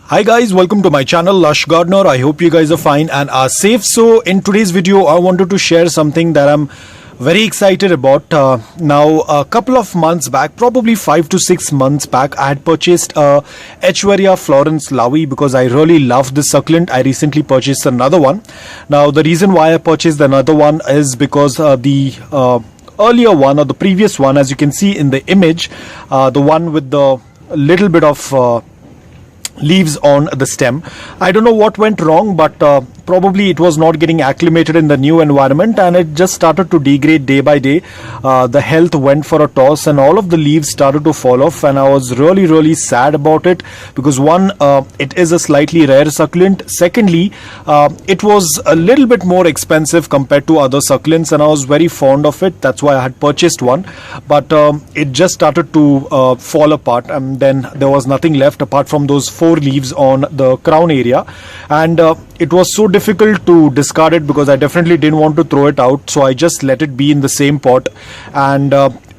Hi guys, welcome to my channel Lush Gardener. I hope you guys are fine and are safe. So in today's video I wanted to share something that I'm very excited about. Now a couple of months back, probably 5 to 6 months back, I had purchased a Echeveria Florence Laui because I really love this succulent. I recently purchased another one. Now the reason why I purchased another one is because the earlier one, or the previous one, as you can see in the image, the one with the little bit of leaves on the stem, I don't know what went wrong, but probably it was not getting acclimated in the new environment and it just started to degrade day by day. The health went for a toss and all of the leaves started to fall off, and I was really sad about it because one, it is a slightly rare succulent. Secondly, it was a little bit more expensive compared to other succulents and I was very fond of it. That's why I had purchased one, but it just started to fall apart, and then there was nothing left apart from those 4 leaves on the crown area, and it was so difficult to discard it because I definitely didn't want to throw it out, so I just let it be in the same pot. And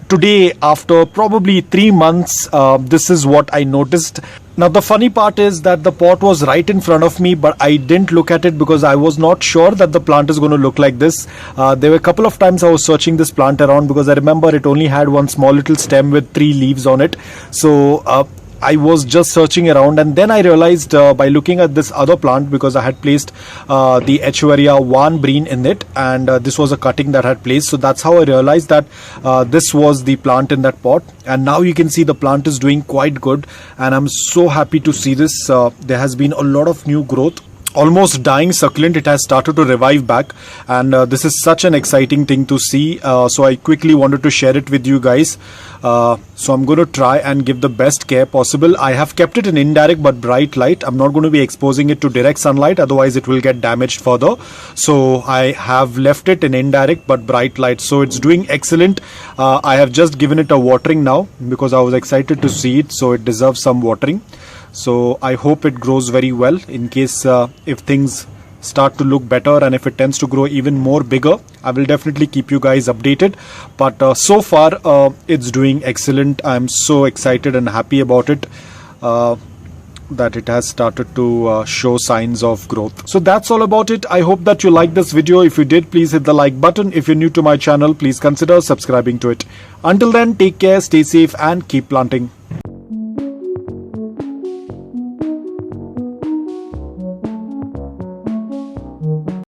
today, after probably 3 months, this is what I noticed. Now the funny part is that the pot was right in front of me, but I didn't look at it because I was not sure that the plant is going to look like this. There were a couple of times I was searching this plant around because I remember it only had one small little stem with 3 leaves on it. So I was just searching around, and then I realized by looking at this other plant, because I had placed the Echeveria Van Breen in it, and this was a cutting that I had placed. So that's how I realized that this was the plant in that pot. And now you can see the plant is doing quite good, and I'm so happy to see this. There has been a lot of new growth. Almost dying succulent, it has started to revive back, and this is such an exciting thing to see. So I quickly wanted to share it with you guys. So I'm going to try and give the best care possible. I have kept it in indirect but bright light. I'm not going to be exposing it to direct sunlight, otherwise it will get damaged further. So I have left it in indirect but bright light. So it's doing excellent. I have just given it a watering now because I was excited to see it, so it deserves some watering. So I hope it grows very well. In case if things start to look better and if it tends to grow even more bigger, I will definitely keep you guys updated. But so far it's doing excellent. I'm so excited and happy about it that it has started to show signs of growth. So that's all about it. I hope that you liked this video. If you did, please hit the like button. If you're new to my channel, please consider subscribing to it. Until then, take care, stay safe and keep planting.